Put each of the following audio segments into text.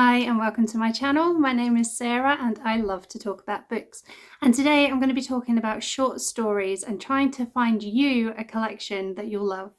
Hi and welcome to my channel. My name is Sarah and I love to talk about books. And today I'm going to be talking about short stories and trying to find you a collection that you'll love.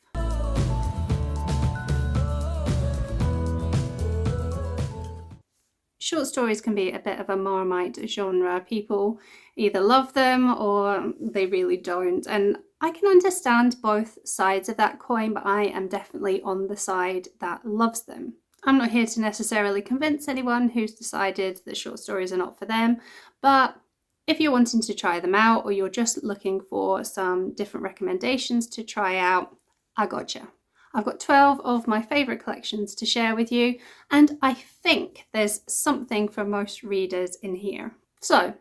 Short stories can be a bit of a Marmite genre. People either love them or they really don't. And I can understand both sides of that coin, but I am definitely on the side that loves them. I'm not here to necessarily convince anyone who's decided that short stories are not for them, but if you're wanting to try them out or you're just looking for some different recommendations to try out, I gotcha. I've got 12 of my favourite collections to share with you, and I think there's something for most readers in here. So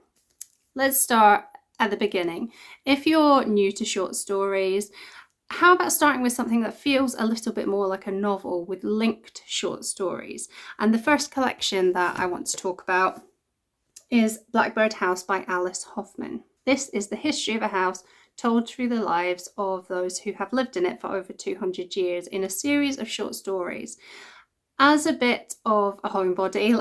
let's start at the beginning. If you're new to short stories, how about starting with something that feels a little bit more like a novel with linked short stories? And the first collection that I want to talk about is Blackbird House by Alice Hoffman. This is the history of a house told through the lives of those who have lived in it for over 200 years in a series of short stories. As a bit of a homebody,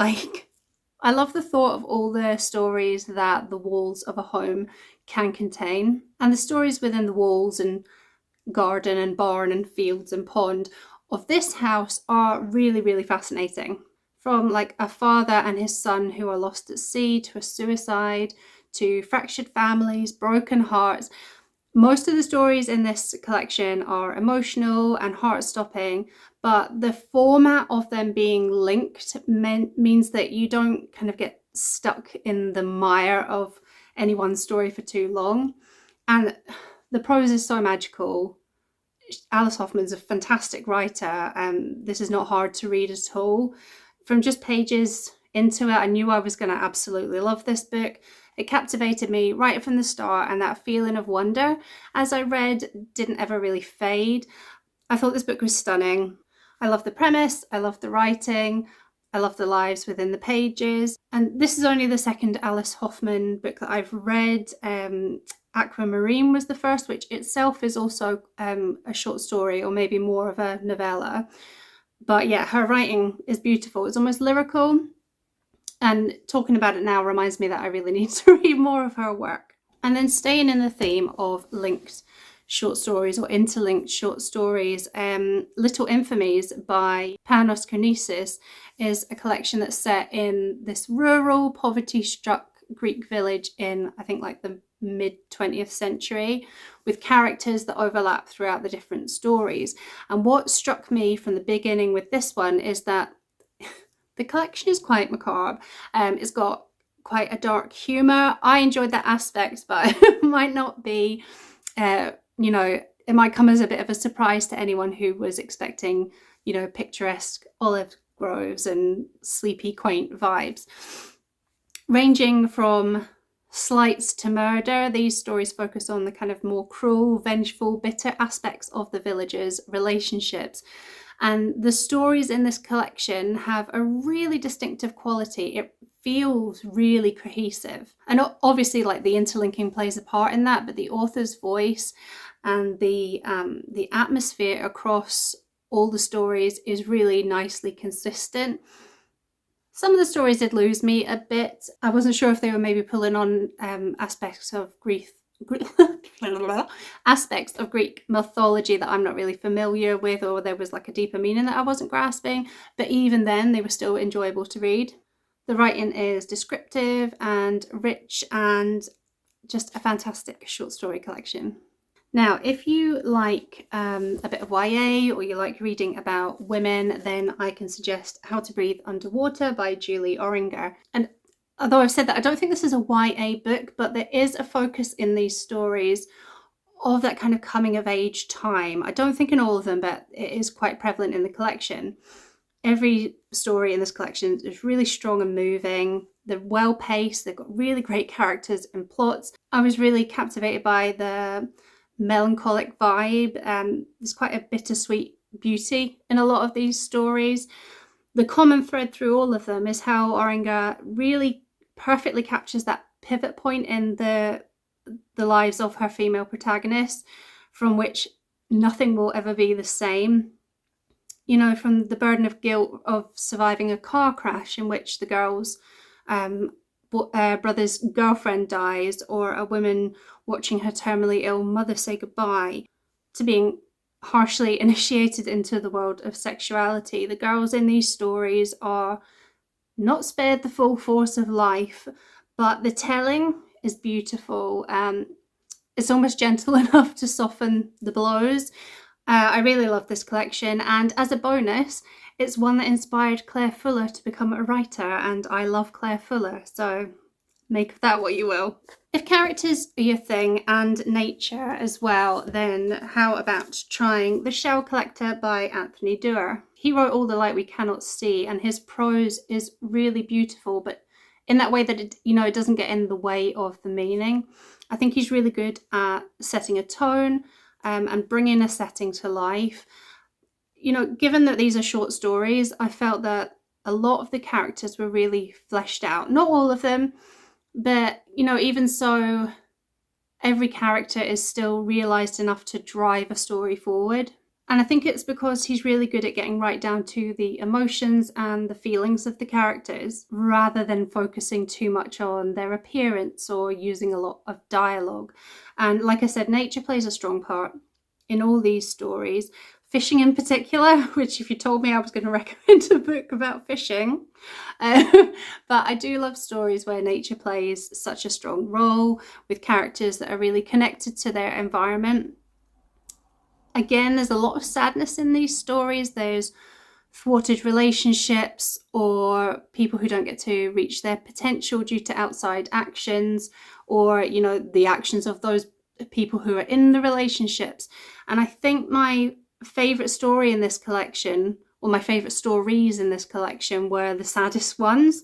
I love the thought of all the stories that the walls of a home can contain, and the stories within the walls and garden and barn and fields and pond of this house are really fascinating. From like a father and his son who are lost at sea, to a suicide, to fractured families, broken hearts. Most of the stories in this collection are emotional and heart-stopping, but the format of them being linked means that you don't kind of get stuck in the mire of any one story for too long. And the prose is so magical. Alice Hoffman's a fantastic writer, and this is not hard to read at all. From just pages into it, I knew I was going to absolutely love this book. It captivated me right from the start, and that feeling of wonder as I read didn't ever really fade. I thought this book was stunning. I love the premise, I love the writing, I love the lives within the pages. And this is only the second Alice Hoffman book that I've read. Aquamarine was the first, which itself is also a short story, or maybe more of a novella. But yeah, her writing is beautiful. It's almost lyrical. And talking about it now reminds me that I really need to read more of her work. And then staying in the theme of linked short stories or interlinked short stories, Little Infamies by Panos Karnezis is a collection that's set in this rural, poverty-struck Greek village in, I think, like the mid-20th century, with characters that overlap throughout the different stories. And what struck me from the beginning with this one is that the collection is quite macabre. It's got quite a dark humour. I enjoyed that aspect, but it might not be, it might come as a bit of a surprise to anyone who was expecting, picturesque olive groves and sleepy, quaint vibes. Ranging from slights to murder, these stories focus on the kind of more cruel, vengeful, bitter aspects of the villagers' relationships. And the stories in this collection have a really distinctive quality. It feels really cohesive. And obviously, the interlinking plays a part in that, but the author's voice and the atmosphere across all the stories is really nicely consistent. Some of the stories did lose me a bit. I wasn't sure if they were maybe pulling on aspects of Greek mythology that I'm not really familiar with, or there was like a deeper meaning that I wasn't grasping. But even then, they were still enjoyable to read. The writing is descriptive and rich, and just a fantastic short story collection. Now, if you like a bit of YA, or you like reading about women, then I can suggest How to Breathe Underwater by Julie Orringer. And although I've said that, I don't think this is a YA book, but there is a focus in these stories of that kind of coming of age time. I don't think in all of them, but it is quite prevalent in the collection. Every story in this collection is really strong and moving. They're well paced. They've got really great characters and plots. I was really captivated by the melancholic vibe. There's quite a bittersweet beauty in a lot of these stories. The common thread through all of them is how Orringer really perfectly captures that pivot point in the lives of her female protagonists, from which nothing will ever be the same. from the burden of guilt of surviving a car crash in which the girl's brother's girlfriend dies, or a woman watching her terminally ill mother say goodbye, to being harshly initiated into the world of sexuality. The girls in these stories are not spared the full force of life, but the telling is beautiful. It's almost gentle enough to soften the blows. I really love this collection, and as a bonus, it's one that inspired Claire Fuller to become a writer, and I love Claire Fuller, so make of that what you will. If characters are your thing and nature as well, then how about trying The Shell Collector by Anthony Doerr? He wrote All the Light We Cannot See, and his prose is really beautiful, but in that way that it doesn't get in the way of the meaning. I think he's really good at setting a tone and bringing a setting to life. Given that these are short stories, I felt that a lot of the characters were really fleshed out. Not all of them, but, even so, every character is still realised enough to drive a story forward. And I think it's because he's really good at getting right down to the emotions and the feelings of the characters, rather than focusing too much on their appearance or using a lot of dialogue. And like I said, nature plays a strong part in all these stories. Fishing in particular, which if you told me I was going to recommend a book about fishing. But I do love stories where nature plays such a strong role, with characters that are really connected to their environment. Again, there's a lot of sadness in these stories. There's thwarted relationships, or people who don't get to reach their potential due to outside actions, or, the actions of those people who are in the relationships. And I think my favourite story in this collection, or my favourite stories in this collection, were the saddest ones.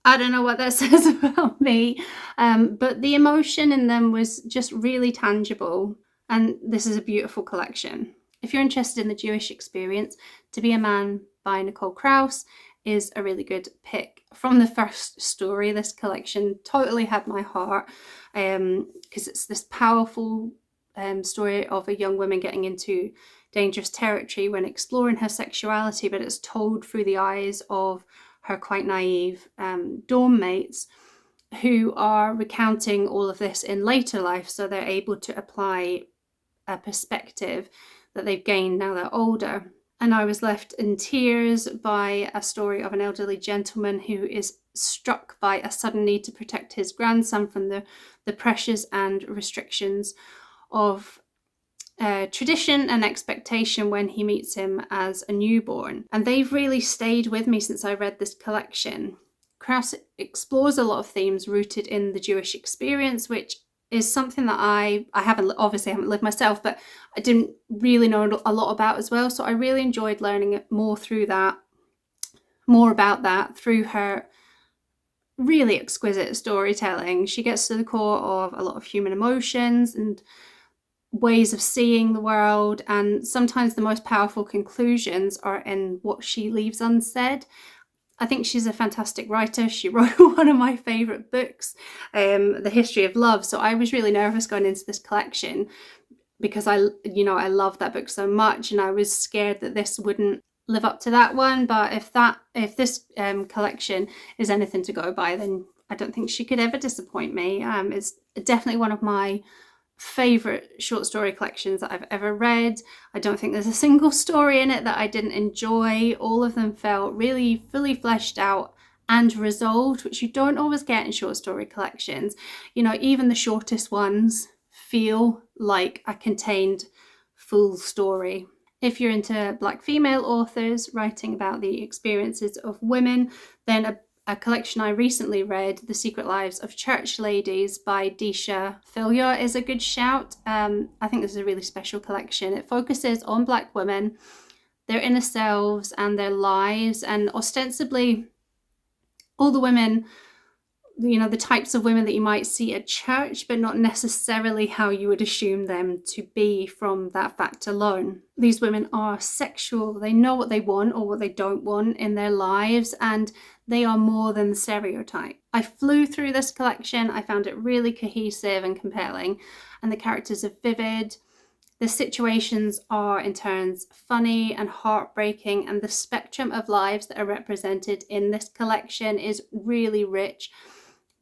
I don't know what that says about me, but the emotion in them was just really tangible. And this is a beautiful collection. If you're interested in the Jewish experience, To Be a Man by Nicole Krauss is a really good pick. From the first story, this collection totally had my heart, because it's this powerful story of a young woman getting into dangerous territory when exploring her sexuality, but it's told through the eyes of her quite naive dorm mates, who are recounting all of this in later life, so they're able to apply a perspective that they've gained now they're older. And I was left in tears by a story of an elderly gentleman who is struck by a sudden need to protect his grandson from the pressures and restrictions of tradition and expectation when he meets him as a newborn. And they've really stayed with me since I read this collection. Krauss explores a lot of themes rooted in the Jewish experience, which is something that I haven't lived myself, but I didn't really know a lot about as well. So I really enjoyed learning more about that through her really exquisite storytelling. She gets to the core of a lot of human emotions and ways of seeing the world, and sometimes the most powerful conclusions are in what she leaves unsaid. I think she's a fantastic writer. She wrote one of my favourite books, The History of Love. So I was really nervous going into this collection because I love that book so much, and I was scared that this wouldn't live up to that one. But if this collection is anything to go by, then I don't think she could ever disappoint me. It's definitely one of my favourite short story collections that I've ever read. I don't think there's a single story in it that I didn't enjoy. All of them felt really fully fleshed out and resolved, which you don't always get in short story collections. Even the shortest ones feel like a contained full story. If you're into Black female authors writing about the experiences of women, then a collection I recently read, The Secret Lives of Church Ladies by Deesha Philyaw, is a good shout. I think this is a really special collection. It focuses on Black women, their inner selves and their lives, and ostensibly all the women, the types of women that you might see at church, but not necessarily how you would assume them to be from that fact alone. These women are sexual. They know what they want or what they don't want in their lives, and they are more than the stereotype. I flew through this collection. I found it really cohesive and compelling, and the characters are vivid. The situations are in turns funny and heartbreaking, and the spectrum of lives that are represented in this collection is really rich.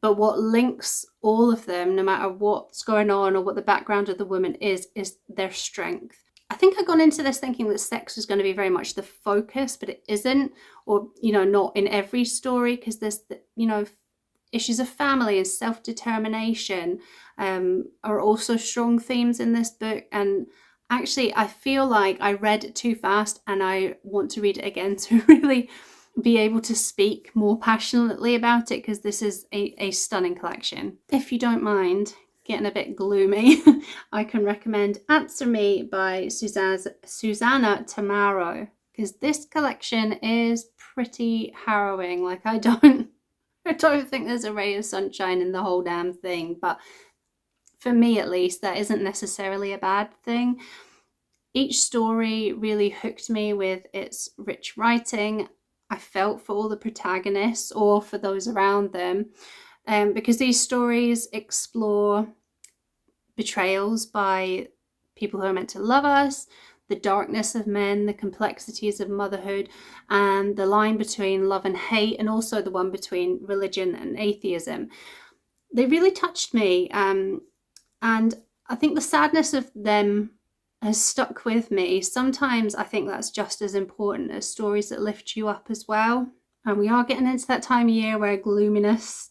But what links all of them, no matter what's going on or what the background of the woman is their strength. I think I'd gone into this thinking that sex was going to be very much the focus, but it isn't, or, not in every story, because there's, issues of family and self-determination are also strong themes in this book. And actually, I feel like I read it too fast, and I want to read it again to really be able to speak more passionately about it, because this is a stunning collection. If you don't mind getting a bit gloomy, I can recommend Answer Me by Susanna Tamaro, because this collection is pretty harrowing. Like, I don't think there's a ray of sunshine in the whole damn thing, but for me at least, that isn't necessarily a bad thing. Each story really hooked me with its rich writing. I felt for all the protagonists or for those around them, because these stories explore betrayals by people who are meant to love us, the darkness of men, the complexities of motherhood, and the line between love and hate, and also the one between religion and atheism. They really touched me, and I think the sadness of them has stuck with me. Sometimes I think that's just as important as stories that lift you up as well. And we are getting into that time of year where gloominess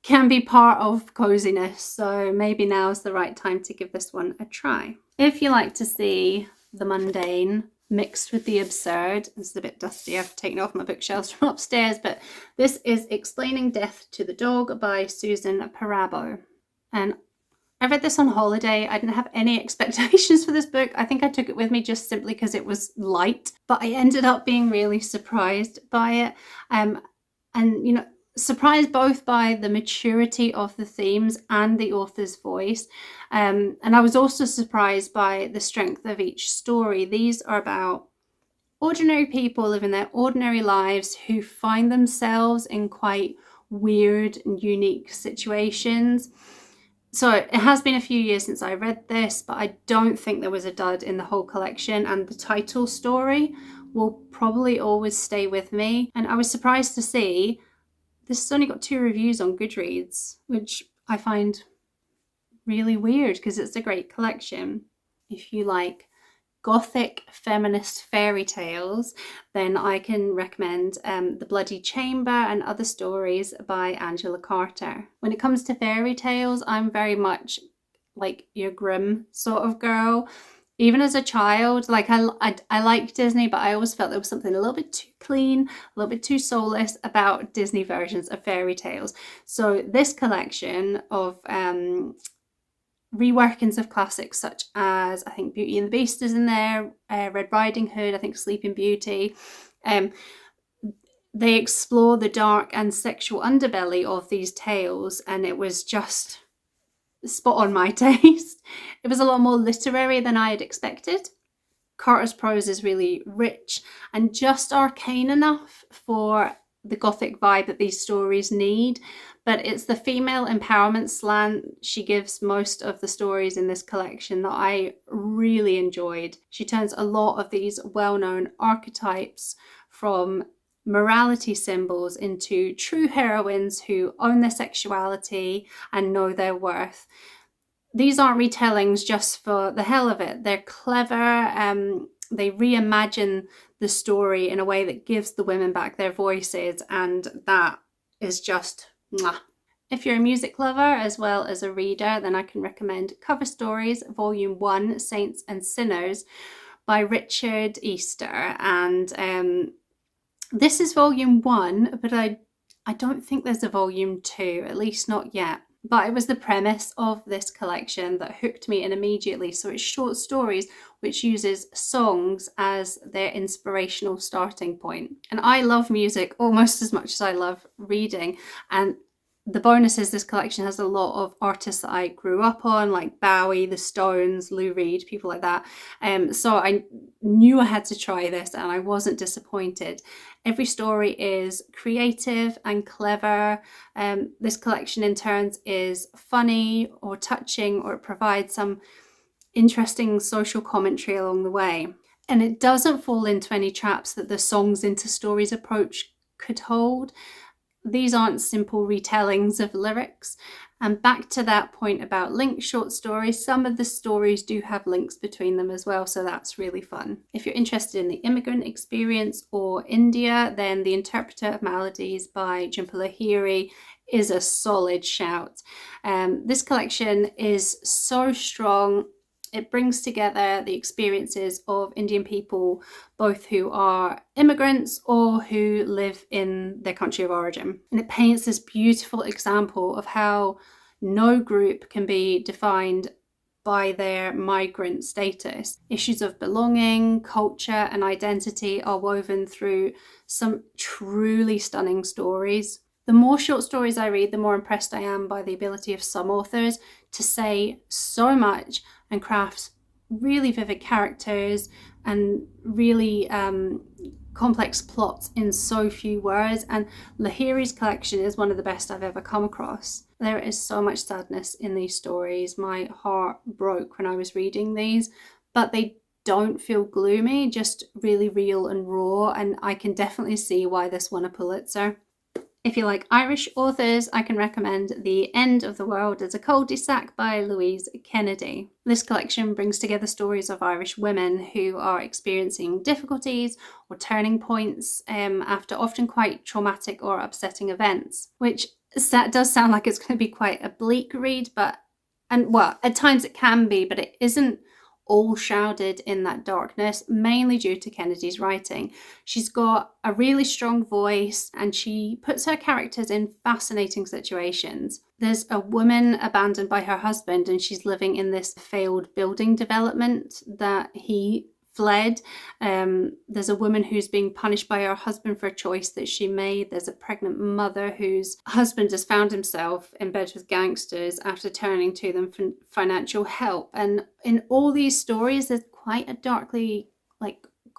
can be part of coziness, so maybe now is the right time to give this one a try. If you like to see the mundane mixed with the absurd, it's a bit dusty, I've taken off my bookshelves from upstairs, but this is Explaining Death to the Dog by Susan Perabo. And I read this on holiday. I didn't have any expectations for this book. I think I took it with me just simply because it was light, but I ended up being really surprised by it. And, surprised both by the maturity of the themes and the author's voice. And I was also surprised by the strength of each story. These are about ordinary people living their ordinary lives who find themselves in quite weird and unique situations. So it has been a few years since I read this, but I don't think there was a dud in the whole collection, and the title story will probably always stay with me. And I was surprised to see this has only got 2 reviews on Goodreads, which I find really weird because it's a great collection. If you like gothic feminist fairy tales, then I can recommend The Bloody Chamber and Other Stories by Angela Carter. When it comes to fairy tales, I'm very much like your Grimm sort of girl. Even as a child, like I like Disney, but I always felt there was something a little bit too clean, a little bit too soulless about Disney versions of fairy tales. So this collection of reworkings of classics such as, I think, Beauty and the Beast is in there, Red Riding Hood, I think Sleeping Beauty. They explore the dark and sexual underbelly of these tales, and it was just spot on my taste. It was a lot more literary than I had expected. Carter's prose is really rich and just arcane enough for the gothic vibe that these stories need, but it's the female empowerment slant she gives most of the stories in this collection that I really enjoyed. She turns a lot of these well-known archetypes from morality symbols into true heroines who own their sexuality and know their worth. These aren't retellings just for the hell of it. They're clever. They reimagine the story in a way that gives the women back their voices, and that is just mwah. If you're a music lover as well as a reader, then I can recommend Cover Stories, Volume 1, Saints and Sinners by Richard Easter. And this is Volume 1, but I don't think there's a Volume 2, at least not yet. But it was the premise of this collection that hooked me in immediately. So it's short stories which uses songs as their inspirational starting point. And I love music almost as much as I love reading. And the bonus is this collection has a lot of artists that I grew up on, like Bowie, The Stones, Lou Reed, people like that. So I knew I had to try this, and I wasn't disappointed. Every story is creative and clever. This collection in turns is funny or touching, or it provides some interesting social commentary along the way. And it doesn't fall into any traps that the songs into stories approach could hold. These aren't simple retellings of lyrics. And back to that point about linked short stories, some of the stories do have links between them as well, so that's really fun. If you're interested in the immigrant experience or India, then The Interpreter of Maladies by Jhumpa Lahiri is a solid shout. This collection is so strong. It brings together the experiences of Indian people, both who are immigrants or who live in their country of origin. And it paints this beautiful example of how no group can be defined by their migrant status. Issues of belonging, culture, and identity are woven through some truly stunning stories. The more short stories I read, the more impressed I am by the ability of some authors to say so much and craft really vivid characters and really complex plots in so few words. And Lahiri's collection is one of the best I've ever come across. There is so much sadness in these stories. My heart broke when I was reading these, but they don't feel gloomy, just really real and raw, and I can definitely see why this won a Pulitzer. If you like Irish authors, I can recommend The End of the World as a Cul-de-sac by Louise Kennedy. This collection brings together stories of Irish women who are experiencing difficulties or turning points after often quite traumatic or upsetting events, which does sound like it's going to be quite a bleak read, at times it can be, but it isn't all shrouded in that darkness, mainly due to Kennedy's writing. She's got a really strong voice and she puts her characters in fascinating situations. There's a woman abandoned by her husband and she's living in this failed building development that he fled. There's a woman who's being punished by her husband for a choice that she made. There's a pregnant mother whose husband has found himself in bed with gangsters after turning to them for financial help. And in all these stories, there's quite a darkly,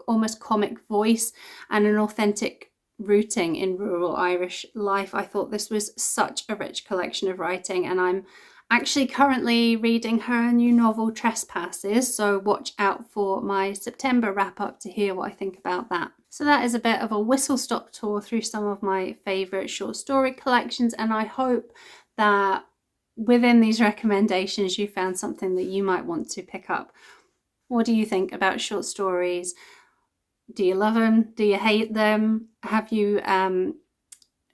almost comic voice and an authentic rooting in rural Irish life. I thought this was such a rich collection of writing, and I'm actually currently reading her new novel Trespasses, so watch out for my September wrap-up to hear what I think about that. So that is a bit of a whistle-stop tour through some of my favourite short story collections, and I hope that within these recommendations you found something that you might want to pick up. What do you think about short stories? Do you love them? Do you hate them? Have you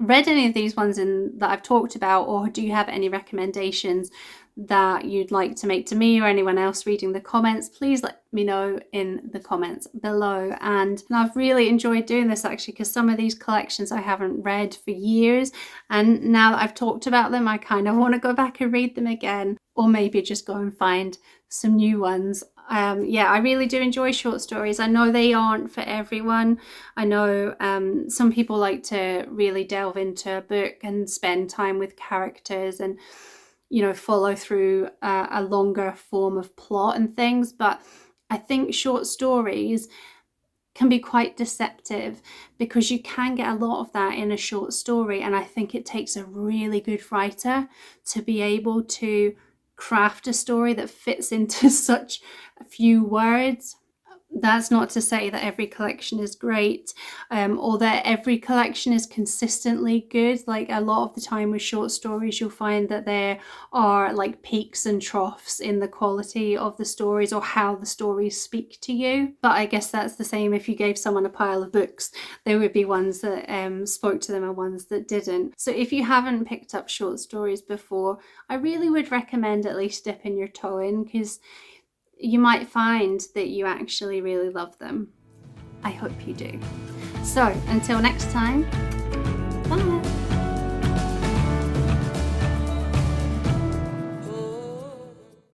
read any of these ones that I've talked about, or do you have any recommendations that you'd like to make to me or anyone else reading the comments? Please let me know in the comments below. And I've really enjoyed doing this actually, because some of these collections I haven't read for years, and now that I've talked about them I kind of want to go back and read them again, or maybe just go and find some new ones. I really do enjoy short stories. I know they aren't for everyone. I know some people like to really delve into a book and spend time with characters and, follow through a longer form of plot and things. But I think short stories can be quite deceptive because you can get a lot of that in a short story. And I think it takes a really good writer to be able to craft a story that fits into such a few words. That's not to say that every collection is great, or that every collection is consistently good. Like a lot of the time with short stories, you'll find that there are like peaks and troughs in the quality of the stories or how the stories speak to you. But I guess that's the same if you gave someone a pile of books. There would be ones that spoke to them and ones that didn't. So if you haven't picked up short stories before, I really would recommend at least dipping your toe in, because you might find that you actually really love them. I hope you do. So until next time, bye.